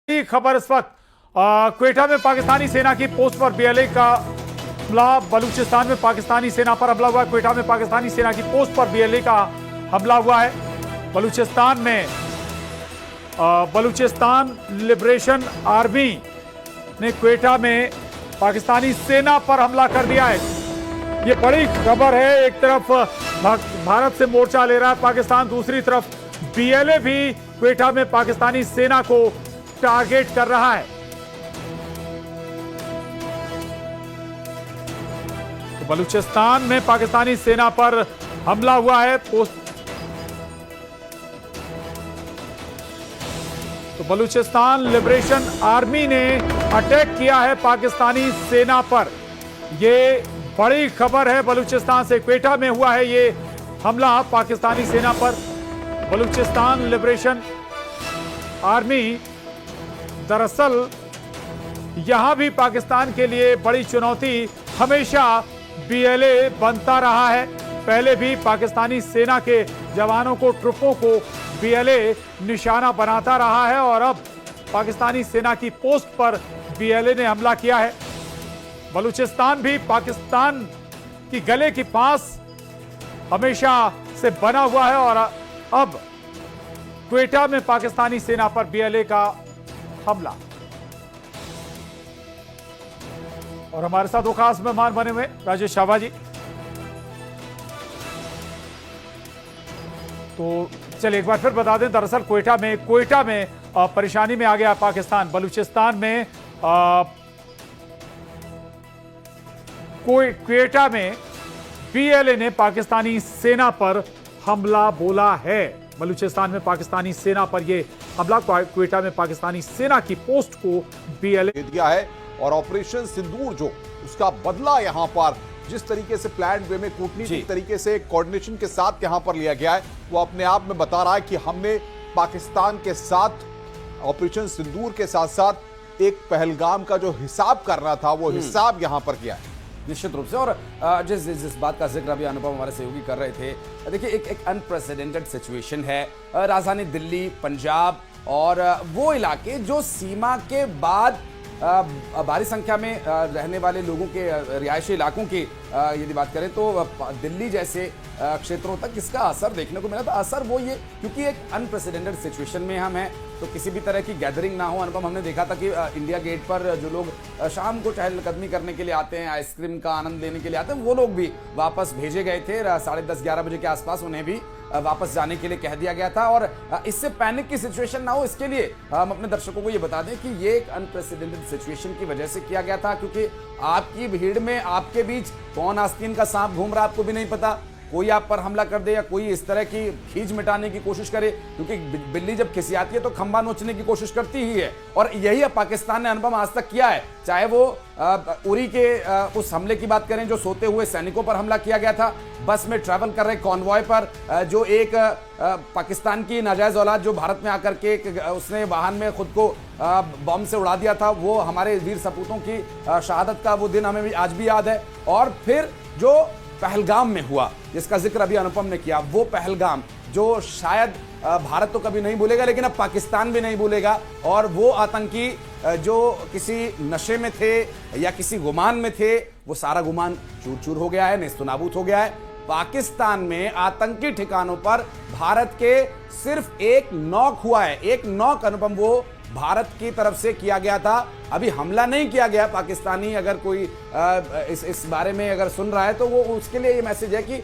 बड़ी खबर इस वक्त क्वेटा में पाकिस्तानी सेना की पोस्ट पर बीएलए का हमला। बलूचिस्तान में पाकिस्तानी सेना पर हमला हुआ है। क्वेटा में पाकिस्तानी सेना की पोस्ट पर बीएलए का हमला हुआ है। बलूचिस्तान लिबरेशन आर्मी ने क्वेटा में पाकिस्तानी सेना पर हमला कर दिया है। ये बड़ी खबर है। एक तरफ भारत से मोर्चा ले रहा है पाकिस्तान, दूसरी तरफ बीएलए भी क्वेटा में पाकिस्तानी सेना को टारगेट कर रहा है। तो बलूचिस्तान में पाकिस्तानी सेना पर हमला हुआ है। तो बलूचिस्तान लिबरेशन आर्मी ने अटैक किया है पाकिस्तानी सेना पर। यह बड़ी खबर है। बलूचिस्तान से क्वेटा में हुआ है ये हमला पाकिस्तानी सेना पर। बलूचिस्तान लिबरेशन आर्मी दरअसल यहां भी पाकिस्तान के लिए बड़ी चुनौती हमेशा बीएलए बनता रहा है। पहले भी पाकिस्तानी सेना के जवानों को, ट्रुपों को बीएलए निशाना बनाता रहा है और अब पाकिस्तानी सेना की पोस्ट पर बीएलए ने हमला किया है। बलूचिस्तान भी पाकिस्तान की गले के पास हमेशा से बना हुआ है और अब क्वेटा में पाकिस्तानी सेना पर बीएलए का हमला। और हमारे साथ दो खास मेहमान बने हुए राजेश शाहबा जी। तो चलिए एक बार फिर बता दें, दरअसल क्वेटा में परेशानी में आ गया पाकिस्तान। बलूचिस्तान में क्वेटा में बीएलए ने पाकिस्तानी सेना पर हमला बोला है। बलूचिस्तान में पाकिस्तानी सेना पर यह हमला, क्वेटा में पाकिस्तानी सेना की पोस्ट को बीएलए दिया है। और ऑपरेशन सिंदूर जो उसका बदला यहां पर जिस तरीके से प्लान वे में कूटनीतिक तरीके से कोऑर्डिनेशन के साथ यहां पर लिया गया है, वो अपने आप में बता रहा है कि हमने पाकिस्तान के साथ ऑपरेशन सिंदूर के साथ साथ एक पहलगाम का जो हिसाब करना था वो हिसाब यहां पर किया है। निश्चित रूप से। और जिस बात का जिक्र अभी अनुपम हमारे सहयोगी कर रहे थे, देखिए एक अनप्रेसिडेंटेड सिचुएशन है। राजधानी दिल्ली, पंजाब और वो इलाके जो सीमा के बाद भारी संख्या में रहने वाले लोगों के रिहायशी इलाकों की यदि बात करें तो दिल्ली जैसे क्षेत्रों तक इसका असर देखने को मिला था। असर वो ये, क्योंकि एक अनप्रेसिडेंटेड सिचुएशन में हम हैं तो किसी भी तरह की गैदरिंग ना हो। अनुपम, हमने देखा था कि इंडिया गेट पर जो लोग शाम को चहलकदमी करने के लिए आते हैं, आइसक्रीम का आनंद लेने के लिए आते हैं, वो लोग भी वापस भेजे गए थे। 10:30-11 बजे के आसपास उन्हें भी वापस जाने के लिए कह दिया गया था। और इससे पैनिक की सिचुएशन ना हो, इसके लिए हम अपने दर्शकों को ये बता दें कि ये एक अनप्रेसिडेंटेड सिचुएशन की वजह से किया गया था, क्योंकि आपकी भीड़ में आपके बीच कौन आस्तीन का सांप घूम रहा आपको भी नहीं पता। कोई आप पर हमला कर दे या कोई इस तरह की खींच मिटाने की कोशिश करे, क्योंकि बिल्ली जब खिसियाती है तो खंबा नोचने की कोशिश करती ही है। और यही अब पाकिस्तान ने अनुपम आज तक किया है। चाहे वो उरी के उस हमले की बात करें जो सोते हुए सैनिकों पर हमला किया गया था, बस में ट्रैवल कर रहे कॉन्वॉय पर जो एक पाकिस्तान की नाजायज औलाद जो भारत में आकर के उसने वाहन में खुद को बम से उड़ा दिया था, वो हमारे वीर सपूतों की शहादत का वो दिन हमें आज भी याद है। और फिर जो पहलगाम में हुआ जिसका जिक्र अभी अनुपम ने किया, वो पहलगाम जो शायद भारत तो कभी नहीं भूलेगा लेकिन अब पाकिस्तान भी नहीं भूलेगा। और वो आतंकी जो किसी नशे में थे या किसी गुमान में थे, वो सारा गुमान चूर चूर हो गया है, नेस्तनाबूत हो गया है। पाकिस्तान में आतंकी ठिकानों पर भारत के सिर्फ एक नॉक हुआ है। एक नॉक अनुपम वो भारत की तरफ से किया गया था। अभी हमला नहीं किया गया। पाकिस्तानी अगर कोई इस बारे में अगर सुन रहा है तो वो उसके लिए ये मैसेज है कि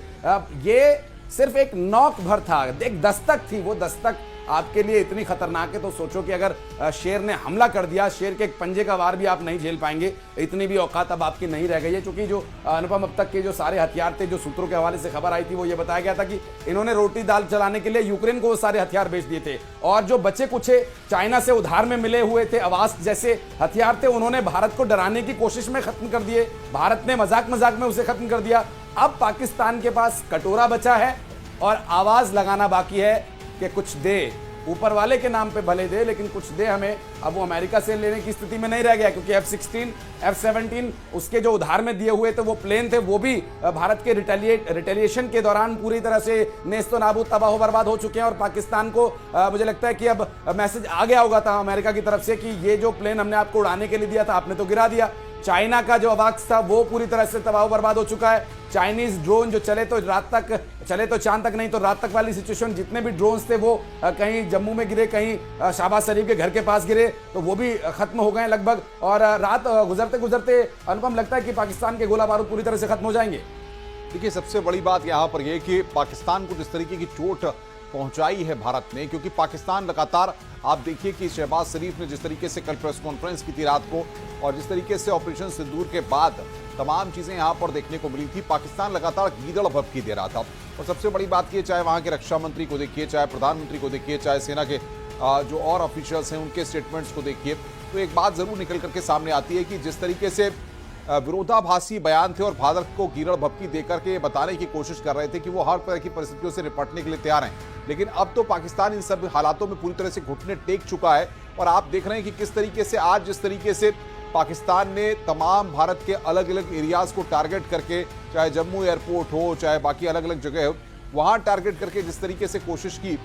ये सिर्फ एक नॉक भर था, एक दस्तक थी। वो दस्तक आपके लिए इतनी खतरनाक है तो सोचो कि अगर शेर ने हमला कर दिया, शेर के एक पंजे का वार भी आप नहीं झेल पाएंगे। इतनी भी औकात अब आपकी नहीं रह गई है। क्योंकि जो अनुपम अब तक के जो सारे हथियार थे, जो सूत्रों के हवाले से खबर आई थी, वो ये बताया गया था कि इन्होंने रोटी दाल चलाने के लिए यूक्रेन को वो सारे हथियार बेच दिए थे। और जो बचे कुछ चाइना से उधार में मिले हुए थे, आवास जैसे हथियार थे, उन्होंने भारत को डराने की कोशिश में खत्म कर दिए। भारत ने मजाक मजाक में उसे खत्म कर दिया। अब पाकिस्तान के पास कटोरा बचा है और आवाज लगाना बाकी है कि कुछ दे, ऊपर वाले के नाम पे भले दे, लेकिन कुछ दे हमें। अब वो अमेरिका से लेने की स्थिति में नहीं रह गया, क्योंकि F-16, F-17 उसके जो उधार में दिए हुए थे वो प्लेन थे, वो भी भारत के रिटेलिएशन के दौरान पूरी तरह से नेस्तो नाबूद तबाह बर्बाद हो चुके हैं। और पाकिस्तान को मुझे लगता है कि अब मैसेज आ गया होगा था अमेरिका की तरफ से कि ये जो प्लेन हमने आपको उड़ाने के लिए दिया था आपने तो गिरा दिया। चाइना का जो अवाक्स था वो पूरी तरह से तबाह बर्बाद हो चुका है। चाइनीज ड्रोन जो चले तो रात तक, चले तो चांद तक नहीं तो रात तक वाली सिचुएशन, जितने भी ड्रोन्स थे वो कहीं जम्मू में गिरे, कहीं शहबाज शरीफ के घर के पास गिरे, तो वो भी खत्म हो गए लगभग। और रात गुजरते गुजरते अनुपम लगता है कि पाकिस्तान के गोला बारूद पूरी तरह से खत्म हो जाएंगे। देखिए, सबसे बड़ी बात यहां पर यह कि पाकिस्तान को जिस तरीके की चोट पहुंचाई है भारत ने, क्योंकि पाकिस्तान लगातार, आप देखिए कि शहबाज शरीफ ने जिस तरीके से कल प्रेस कॉन्फ्रेंस की थी रात को, और जिस तरीके से ऑपरेशन सिंदूर के बाद तमाम चीजें यहां पर देखने को मिली थी, पाकिस्तान लगातार गीदड़ भभकी दे रहा था। और सबसे बड़ी बात ये, चाहे वहां के रक्षा मंत्री को देखिए, चाहे प्रधानमंत्री को देखिए, चाहे सेना के जो और ऑफिशियल्स हैं उनके स्टेटमेंट्स को देखिए, तो एक बात जरूर निकल करके सामने आती है कि जिस तरीके से विरोधाभासी बयान थे और भारत को गिरड़ भपकी देकर के बताने की कोशिश कर रहे थे कि वो हर तरह की परिस्थितियों से निपटने के लिए तैयार हैं, लेकिन अब तो पाकिस्तान इन सब हालातों में पूरी तरह से घुटने टेक चुका है। और आप देख रहे हैं कि किस तरीके से आज, जिस तरीके से पाकिस्तान ने तमाम भारत के अलग अलग एरियाज को टारगेट करके, चाहे जम्मू एयरपोर्ट हो, चाहे बाकी अलग अलग जगह हो, वहां टारगेट करके जिस तरीके से कोशिश की,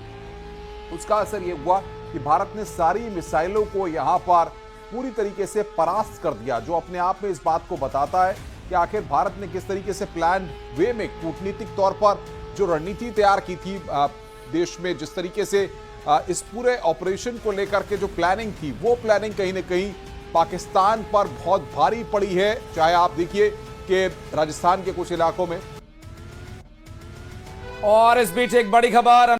उसका असर यह हुआ कि भारत ने सारी मिसाइलों को यहां पर पूरी तरीके से परास्त कर दिया, जो अपने आप में इस बात को बताता है कि आखिर भारत ने किस तरीके से प्लान वे में कूटनीतिक तौर पर जो रणनीति तैयार की थी देश में, जिस तरीके से इस पूरे ऑपरेशन को लेकर के जो प्लानिंग थी, वो प्लानिंग कहीं ना कहीं पाकिस्तान पर बहुत भारी पड़ी है। चाहे आप देखिए कि राजस्थान के कुछ इलाकों में। और इस बीच एक बड़ी खबर